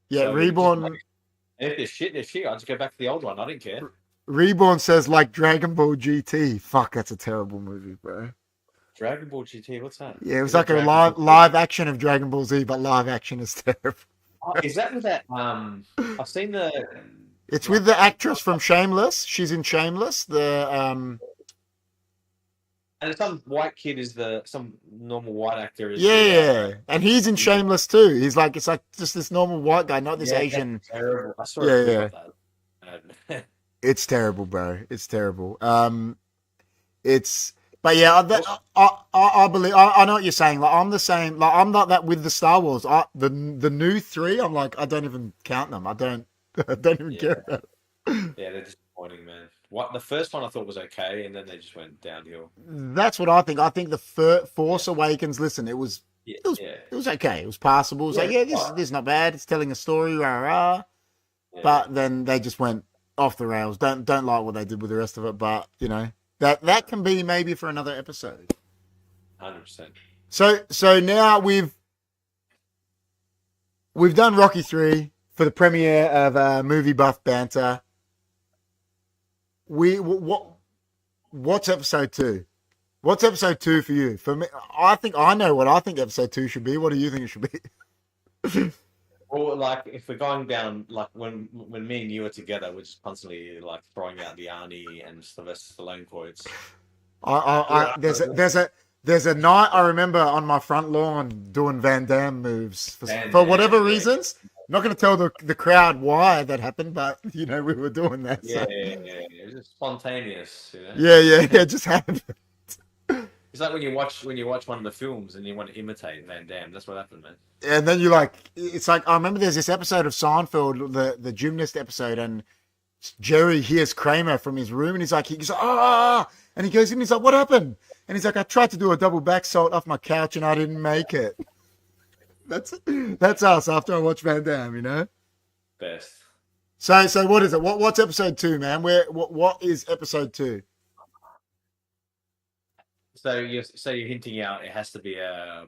Yeah, So Reborn. If they're shit, they're shit. I'll just go back to the old one. I didn't care. Reborn says like Dragon Ball GT. Fuck, that's a terrible movie, bro. Dragon Ball GT, what's that? Yeah, it was like a live action of Dragon Ball Z, but live action is terrible. Oh, is that with that? I've seen the. It's with the actress from Shameless. She's in Shameless. And some white kid is some normal white actor. Yeah, and he's in Shameless too. It's like just this normal white guy, not this Asian. Terrible. I saw that. It's terrible, bro. It's terrible. But yeah, I believe I know what you're saying. Like I'm the same. Like I'm like that with the Star Wars. The new 3, I'm like I don't even count them. I don't even care about it. Yeah, they're disappointing, man. The first one I thought was okay, and then they just went downhill. That's what I think. I think the Force Awakens. Listen, it was okay. It was passable. It was like this is not bad. It's telling a story, rah. Yeah. But then they just went off the rails. Don't like what they did with the rest of it. But that can be maybe for another episode. 100%. So now we've done Rocky 3 for the premiere of Movie Buff Banter. What's episode 2? What's episode 2 for you? For me, I think I know what I think episode 2 should be. What do you think it should be? Well, like if we're going down, like when me and you are together, we're just constantly like throwing out the Arnie and Sylvester Stallone quotes. There's a night I remember on my front lawn doing Van Damme moves for whatever reasons. I'm not going to tell the crowd why that happened, but we were doing that. Yeah. It was just spontaneous. Yeah, it just happened. It's like when you watch one of the films and you want to imitate Van Damme. That's what happened, man. And then it's like I remember there's this episode of Seinfeld, the gymnast episode, and Jerry hears Kramer from his room, and he's like, and he goes in, and he's like, what happened? And he's like, I tried to do a double back salt off my couch, and I didn't make it. That's us after I watch Van Damme, Best. So what is it? What's episode 2, man? What is episode 2? So you're hinting out it has to be a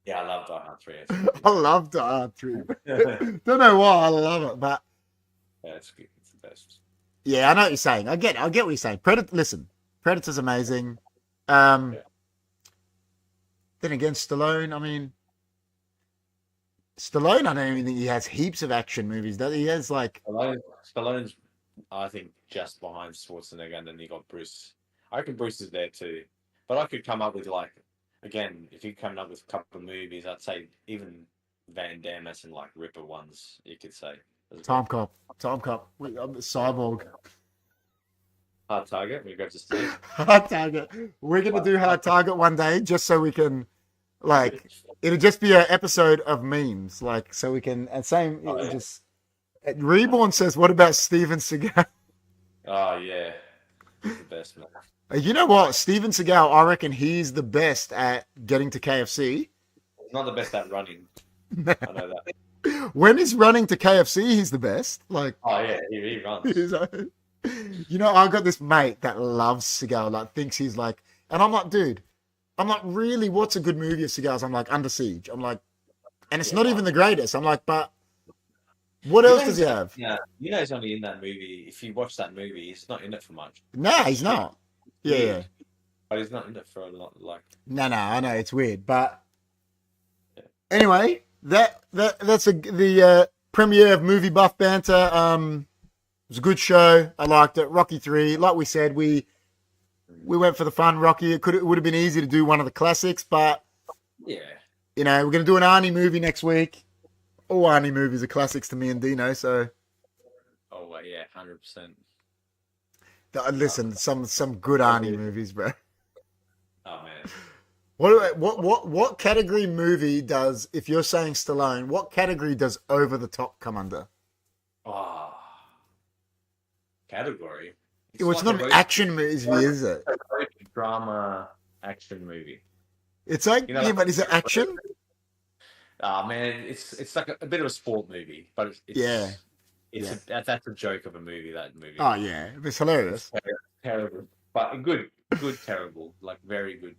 Yeah, I love Die Hard 3. I love Die Hard 3. Yeah, Don't know why I love it, but it's good. It's the best. yeah, I know what you're saying. I get what you're saying. Predator, listen, Predator's amazing. Um, Yeah. then again, Stallone. I mean, Stallone. I don't even think he has heaps of action movies. Does he? He has like Stallone's, I think, just behind Schwarzenegger, and then you got Bruce. I reckon Bruce is there too. But I could come up with like, again, if you come up with a couple of movies, I'd say even Van Damme has some like Ripper ones. You could say as well. Time Cop. Time Cop. I'm the Cyborg. Hard Target. We go to Steve. Hard Target. We're gonna do Hard Target one day, just so we can, like, it'll just be an episode of memes, like, so we can. And same, Oh, yeah. just Reborn says, "What about Steven Seagal?" Oh yeah, he's the best man. You know what, Steven Seagal, I reckon he's the best at getting to KFC. He's not the best at running. I know that. When he's running to KFC, he's the best. Like, Oh yeah, he runs. he's you know, I got this mate that loves Seagal, like thinks he's like, and I'm like, dude, I'm like, really, what's a good movie of Seagal's? I'm like, Under Siege. I'm like, and it's not even the greatest. I'm like, but what else does he have? Yeah, you know he's only in that movie. If you watch that movie, he's not in it for much. Nah, he's not. Yeah. But he's not in it for a lot. Like, No, I know it's weird, but Yeah. anyway, that's the premiere of Movie Buff Banter. It was a good show. I liked it. Rocky 3, like we said, we went for the fun. Rocky. It would have been easy to do one of the classics, but yeah, you know, we're gonna do an Arnie movie next week. All Arnie movies are classics to me and Dino. So oh well, yeah, 100%. listen, some good Arnie movies, bro. Oh man, What category movie does, if you're saying Stallone, what category does Over the Top come under? oh, category. It's not an action movie, is it? a great drama action movie. It's like, You know, yeah, like- but is it action? Ah man, it's like a bit of a sport movie, but it's Yeah. that's a joke of a movie. That movie. Oh yeah, it's hilarious. Terrible, but good, terrible, like very good,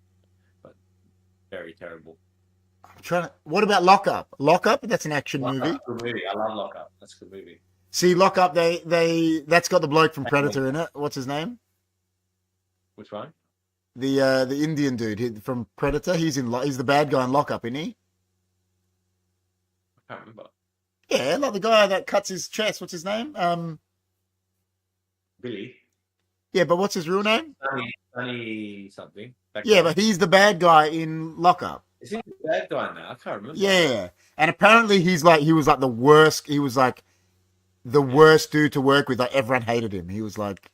but very terrible. I'm trying to. What about Lock Up? Lock Up, that's an action movie. Lock Up, good movie. I love Lock Up. That's a good movie. See, Lock Up, that's got the bloke from Predator in it. What's his name? Which one? The Indian dude from Predator. He's the bad guy in Lock Up, isn't he? I can't remember. Yeah, like the guy that cuts his chest. What's his name? Billy. Yeah, but what's his real name? Sunny something. That Yeah, guy. but he's the bad guy in Lock Up. Is he the bad guy now? I can't remember. Yeah, and apparently he was like the worst. He was like the worst dude to work with. Like everyone hated him. He was like,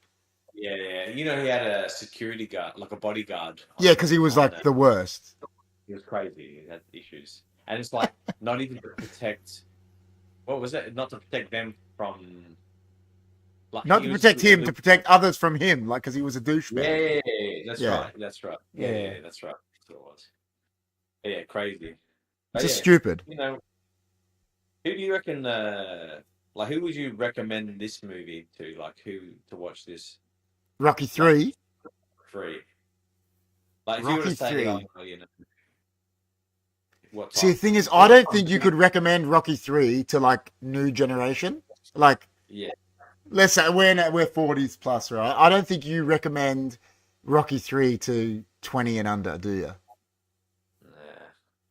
Yeah. You know, he had a security guard, like a bodyguard. yeah, because he was on like that. the worst. He was crazy. He had issues, and it's like not even to protect. What was it? Not to protect them from. Like, Not he to was- protect him, to protect others from him, like because he was a douchebag. Yeah, that's Yeah. right. That's right. Yeah. Yeah, that's right. That's what it was. Yeah, crazy. But Just yeah, stupid. you know, who do you reckon? Like, who would you recommend this movie to? Like, who to watch this Rocky 3. free? Like, if you were Rocky to say, 3. oh, you know, what? See, the type? thing is, I don't think you could recommend Rocky 3 to like new generation. Like, Yeah, let's say we're 40s plus, right? I don't think you recommend Rocky 3 to 20 and under, do you? nah,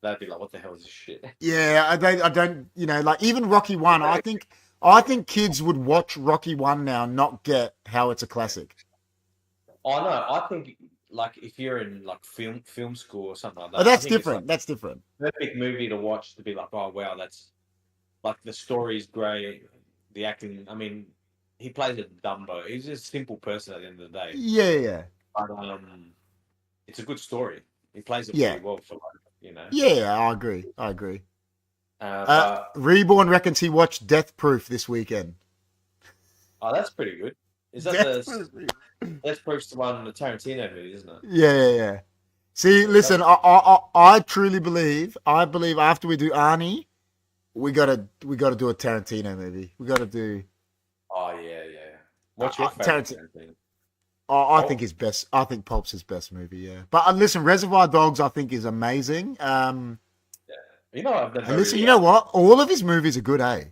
that'd be like, what the hell is this shit? Yeah, I don't, you know, like even Rocky 1, I think kids would watch Rocky 1 now, not get how it's a classic. Oh no, I think like if you're in like film school or something like that. Oh, that's I think it's, different. like, That's different. perfect movie to watch to be like, oh wow, that's like the story's great, the acting. I mean, he plays a Dumbo. He's just a simple person at the end of the day, Yeah. but it's a good story. He plays it Yeah. pretty well for like, you know. Yeah, I agree. But, Reborn reckons he watched Death Proof this weekend. oh, that's pretty good. Is that Death the Proof. Death Proof's the one, the Tarantino movie, isn't it? Yeah. See, listen, I truly believe. I believe after we do Arnie, we gotta do a Tarantino movie. We gotta do. Oh yeah. What's your favorite Tarantino? I think his best. I think Pulp's his best movie. Yeah, but listen, Reservoir Dogs I think is amazing. Yeah. You know, I've never And listen, really. you know what? All of his movies are good, eh?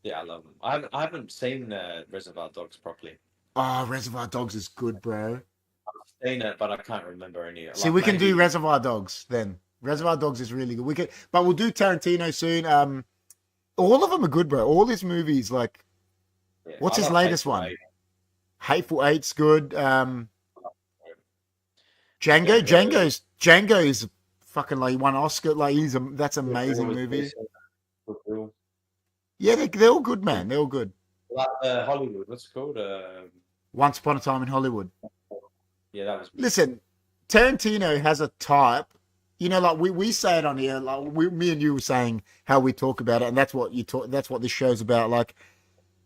Yeah, I love them. I haven't seen Reservoir Dogs properly. Oh, Reservoir Dogs is good, bro. I've seen it, but I can't remember any. See, Like we can do maybe. Reservoir Dogs then. Reservoir Dogs is really good. We could, but we'll do Tarantino soon. All of them are good, bro. All his movies, like, Yeah, what's I his love latest Hateful one? Eight. Hateful Eight's good. Django, Django. Django is fucking like he won Oscar. Like that's Good Will amazing was movie. decent. Good Will. Yeah, they're all good, man. They're all good. Like Hollywood. What's it called? Once Upon a Time in Hollywood. Yeah, that was good. Listen, Tarantino has a type. You know, like we say it on here. Like me and you were saying how we talk about it, and that's what you talk. That's what this show's about. Like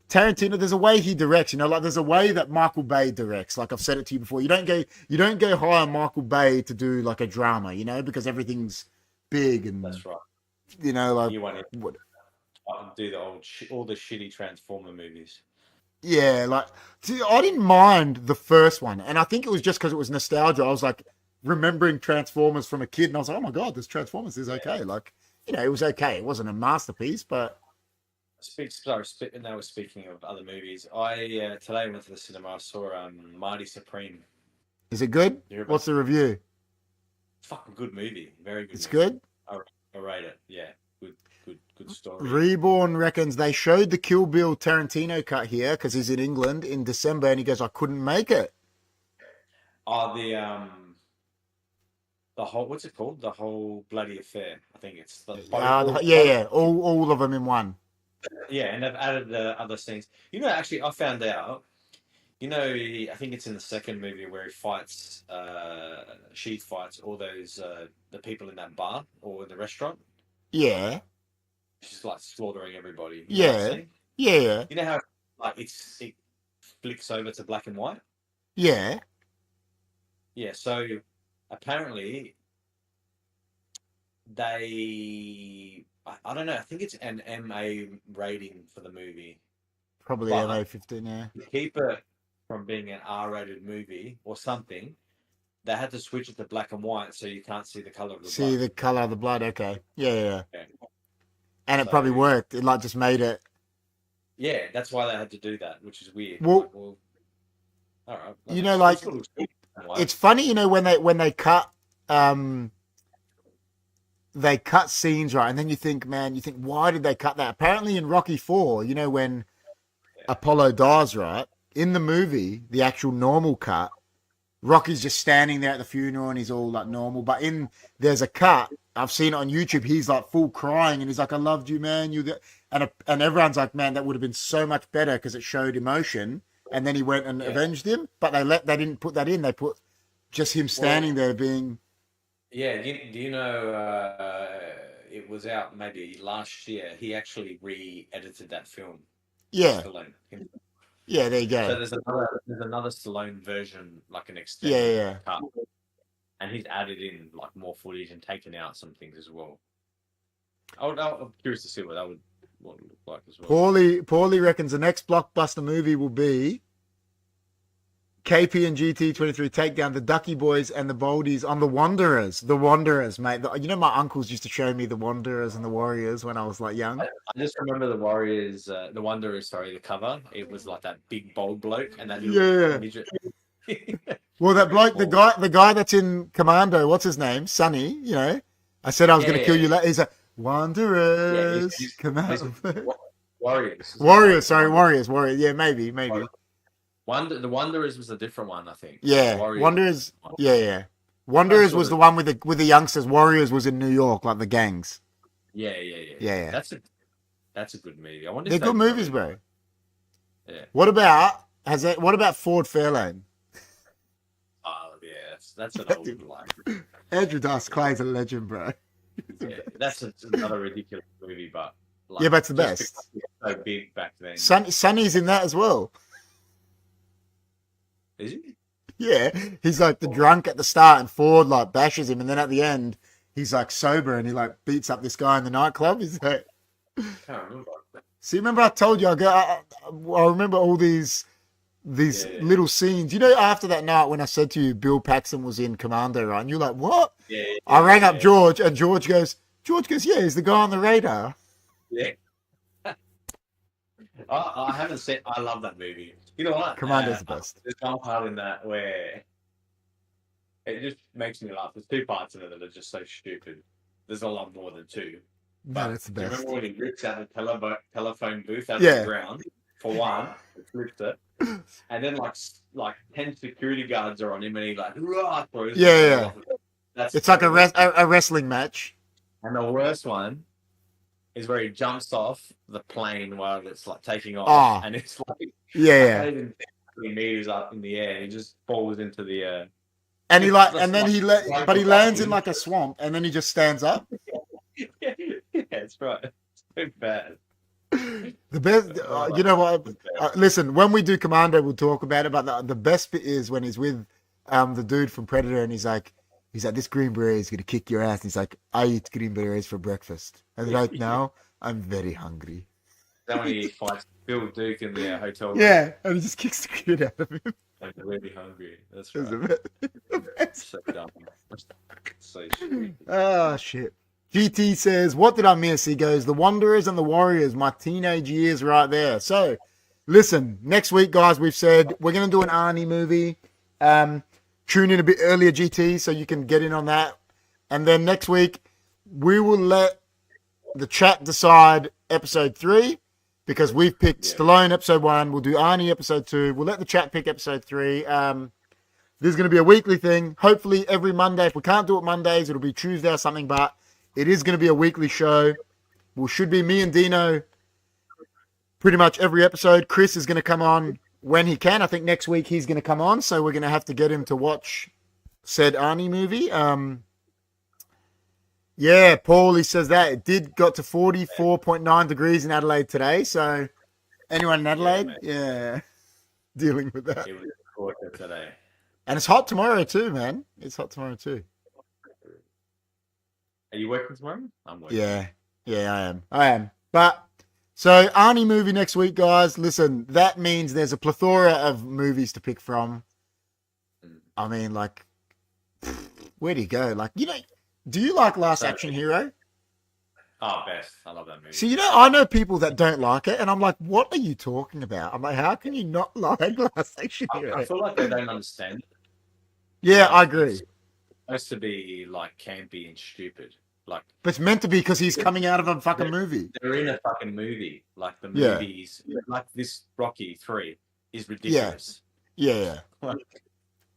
Tarantino, there's a way he directs. You know, like there's a way that Michael Bay directs. Like I've said it to you before. You don't go hire Michael Bay to do like a drama. You know, because everything's big and That's right. you know, like You want what, to do the all the shitty Transformer movies. yeah, like see, I didn't mind the first one, and I think it was just because it was nostalgia. I was like remembering Transformers from a kid, and I was like, oh my god, this Transformers is okay. Like you know, it was okay. It wasn't a masterpiece, but Now we're speaking of other movies. I today went to the cinema. I saw Mighty Supreme. is it good? You hear about What's the review? fucking good movie. Very good It's movie. good. I rate it. Yeah, good story. Reborn reckons they showed the Kill Bill Tarantino cut here because he's in England in December, and he goes, I couldn't make it. Oh, the whole what's it called? The whole bloody affair. I think it's the Yeah, all of them in one. yeah, and they've added the other scenes. You know, actually, I found out. You know, I think it's in the second movie where he fights. She fights all those the people in that bar or in the restaurant. Yeah, She's like slaughtering everybody. You know that yeah, scene? yeah, You know how like it flicks over to black and white? yeah. Yeah, so apparently I don't know, I think it's an MA rating for the movie. Probably But MA15. Yeah. to keep it from being an R-rated movie or something, they had to switch it to black and white so you can't see the color of the See blood. the color of the blood. Okay. Yeah. Yeah. And it probably So worked. It like just made it. yeah, that's why they had to do that, which is weird. Well, Like, well, all right. you know, like it's funny, you know, when they cut scenes, right, and then you think, man, why did they cut that? Apparently, in Rocky 4, you know, when Apollo dies, right, in the movie, the actual normal cut, Rocky's just standing there at the funeral and he's all like normal. But there's a cut. I've seen it on YouTube. He's like full crying and he's like, "I loved you, man. And everyone's like, man, that would have been so much better because it showed emotion." And then he went and avenged him. But they didn't put that in. They put just him standing there being. Yeah. Do you know? It was out maybe last year. He actually re-edited that film. Yeah. Stallone. Yeah. There you So go. there's another Stallone version, like an Yeah. extended cut, and he's added in like more footage and taken out some things as well. I'm curious to see what it would look like as well. Paulie reckons the next blockbuster movie will be KP and GT23 take down the Ducky Boys and the Boldies on the Wanderers. The Wanderers, mate. You know, my uncles used to show me the Wanderers and the Warriors when I was like young. I just remember the Warriors, the Wanderers. Sorry, the cover. It was like that big bold bloke and that little midget. Well, that bloke, the guy that's in Commando, what's his name? Sonny. You know, I said I was going to kill you. He's a Wanderers. Come out. Warriors. Warriors. Sorry, Warriors. Yeah, maybe. The Wanderers was a different one, I think. Yeah, Wanderers. Yeah. Wanderers was the one with the youngsters. Warriors was in New York, like the gangs. Yeah. That's a good movie. I wonder. They're good movies, bro. Yeah. What about Ford Fairlane? Oh yeah, that's an old like. Andrew Dice Clay's a legend, bro. Yeah, that's another ridiculous movie, but like, yeah, but it's the best. So big back then. Sonny's in that as well. Is he? Yeah, he's like the drunk at the start, and Ford like bashes him, and then at the end, he's like sober and he like beats up this guy in the nightclub. He's like, Can't remember. see, remember I told you I remember all these little scenes. You know, after that night when I said to you Bill Paxton was in Commando, right? And you're like, what? I rang up George, and George goes, George goes, yeah, he's the guy on the radar. Yeah. I haven't seen. I love that movie. You know what? Commando's the best. There's one part in that where it just makes me laugh. There's two parts in it that are just so stupid. There's a lot more than two. No, that's the Do you best. remember when he rips out the telephone booth out of Yeah. the ground? For one, he flips it, and then like 10 security guards are on him, and he like throws. Yeah. That's It's like a wrestling match. And the worst one is where he jumps off the plane while it's like taking off, Oh. and it's like Yeah. not even 50 meters up in the air, and he just falls into the. And but he lands in like a swamp, and then he just stands up. Yeah, that's right. It's so bad. The best, you know what? Listen, when we do Commando, we'll talk about it. But the best bit is when he's with the dude from Predator, and he's like, this green beret is gonna kick your ass. And he's like, I eat green berets for breakfast, and right now I'm very hungry. Then when he fights Bill Duke in the hotel room, Yeah, and he just kicks the shit out of him. I'm really hungry. That's It's right. So dumb. So stupid. Oh shit. GT says, what did I miss? He goes, The Wanderers and the Warriors, my teenage years right there. So, listen, next week, guys, we've said we're going to do an Arnie movie. Tune in a bit earlier, GT, so you can get in on that. And then next week, we will let the chat decide episode 3, because we've picked Stallone episode 1. We'll do Arnie episode 2. We'll let the chat pick episode 3. This is going to be a weekly thing. Hopefully every Monday. If we can't do it Mondays, it'll be Tuesday or something, but it is going to be a weekly show. Should be me and Dino pretty much every episode. Chris is going to come on when he can. I think next week he's going to come on, so we're going to have to get him to watch said Arnie movie. Yeah, Paul, he says that it did got to 44.9 degrees in Adelaide today. So anyone in Adelaide? Yeah, dealing with that. It was a quarter today. And it's hot tomorrow too, man. It's hot tomorrow too. Are you working tomorrow? I'm working. Yeah, I am. But so Arnie movie next week, guys. Listen, that means there's a plethora of movies to pick from. I mean, like, where do you go? Like, do you like Last Action Hero? Oh, best. I love that movie. So, I know people that don't like it, and I'm like, what are you talking about? I'm like, how can you not like Last Action Hero? I feel like they don't understand. Yeah, I agree. Supposed to be like campy and stupid. Like, but it's meant to be because he's coming out of a fucking movie. They're in a fucking movie. Like the movies, like this Rocky 3 is ridiculous. Yeah.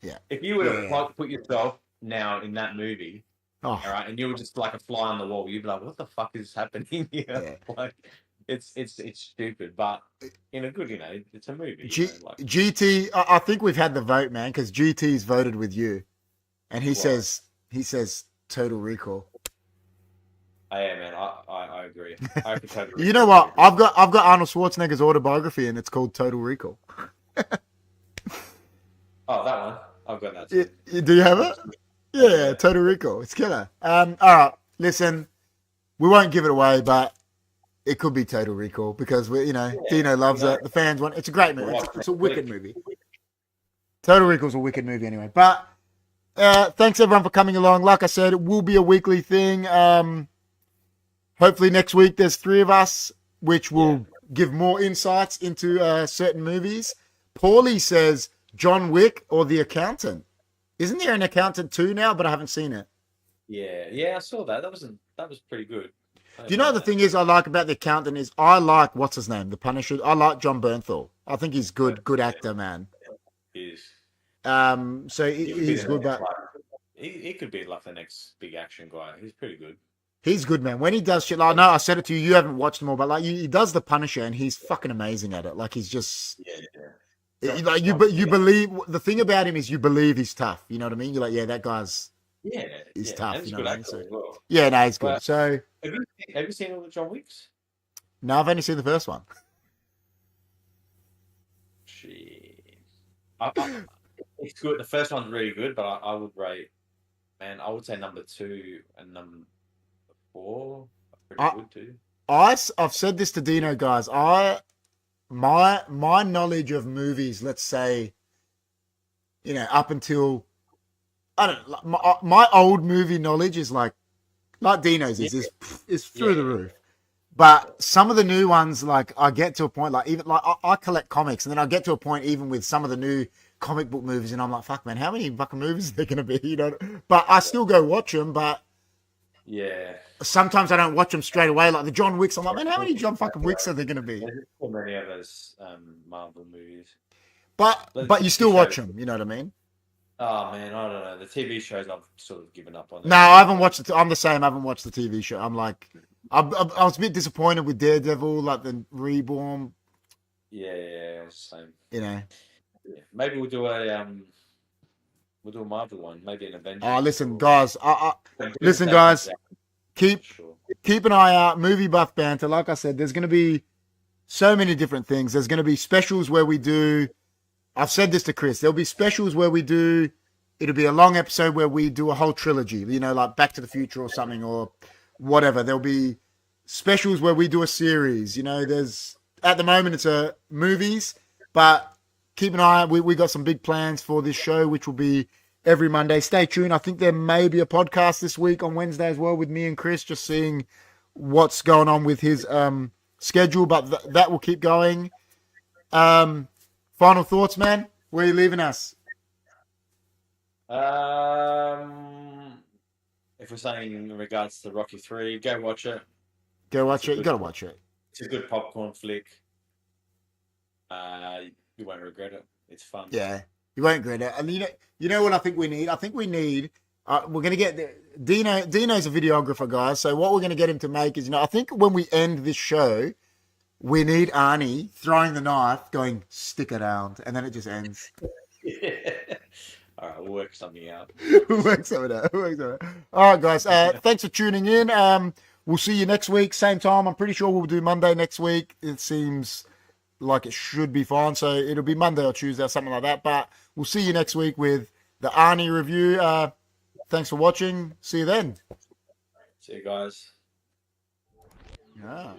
Yeah. If you were to put yourself now in that movie, all right, and you were just like a fly on the wall, you'd be like, "What the fuck is happening here?" Yeah. Like, it's stupid, but in a good, it's a movie. GT, I think we've had the vote, man, because GT's voted with you, and he says Total Recall. Oh, yeah, man, I agree. I totally You know what? I've got Arnold Schwarzenegger's autobiography, and it's called Total Recall. Oh, that one. I've got that too. Do you have it? Yeah, Total Recall. It's killer. All right, listen, we won't give it away, but it could be Total Recall because Dino loves it. The fans want. It's a great movie. It's a wicked movie. Total Recall's a wicked movie anyway. But thanks everyone for coming along. Like I said, it will be a weekly thing. Hopefully next week there's 3 of us, which will give more insights into certain movies. Paulie says John Wick or The Accountant. Isn't there an Accountant 2 now? But I haven't seen it. Yeah, I saw that. That was pretty good. Do you know the thing is I like about The Accountant is I like what's his name, the Punisher. I like John Bernthal. I think he's good actor, man. He is. So he's good, but he could be like the next big action guy. He's pretty good. He's good, man. When he does shit, like, no, I said it to you. You haven't watched them all, but like, he does the Punisher, and he's fucking amazing at it. Like, he's just, like you believe. The thing about him is you believe he's tough. You know what I mean? You're like, yeah, that guy's, he's tough. You know what I mean? So, well. Yeah, no, he's good. So, have you seen all the John Wicks? No, I've only seen the first one. Shit, it's good. The first one's really good, but I would rate, man. I would say number 2 and number 4 are pretty good too. I've said this to Dino, guys. My knowledge of movies, let's say, up until I don't know, my old movie knowledge is like like Dino's is through the roof. But some of the new ones, like I get to a point, like even like I collect comics, and then I get to a point even with some of the new comic book movies, and I'm like, fuck, man, how many fucking movies are there gonna be? You know, but I still go watch them. But Yeah. sometimes I don't watch them straight away. Like the John Wicks, I'm like, man, how many John fucking Wicks are there gonna be? There's so many of those Marvel movies. But you still watch them. You know what I mean? Oh man, I don't know. The TV shows I've sort of given up on. No, I haven't watched it. I'm the same. I haven't watched the TV show. I'm like, I was a bit disappointed with Daredevil, like the Reborn. Yeah, same. You know. Yeah. Maybe we'll do a Marvel one. Maybe an Avengers. Oh, listen, guys. Listen, guys. Keep an eye out. Movie Buff Banter. Like I said, there's going to be so many different things. There's going to be specials where we do. I've said this to Chris. There'll be specials where we do. It'll be a long episode where we do a whole trilogy. You know, like Back to the Future or something or whatever. There'll be specials where we do a series. You know, there's at the moment it's a movies, but keep an eye out. We got some big plans for this show, which will be every Monday. Stay tuned. I think there may be a podcast this week on Wednesday as well with me and Chris, just seeing what's going on with his schedule. But that will keep going. Final thoughts, man. Where are you leaving us? If we're saying in regards to Rocky 3, go watch it. Go watch it. You got to watch it. It's a good popcorn flick. You won't regret it. It's fun. Yeah, you won't regret it. And you know what I think we need? I think we need. We're gonna get Dino. Dino's a videographer, guys. So what we're gonna get him to make is, I think when we end this show, we need Arnie throwing the knife, going stick around, and then it just ends. Yeah. All right, we'll work something out. We'll work something out. All right, guys. Thanks for tuning in. We'll see you next week, same time. I'm pretty sure we'll do Monday next week. It seems like it should be fine. So it'll be Monday or Tuesday or something like that. But we'll see you next week with the Arnie review. Thanks for watching. See you then. See you guys. Yeah.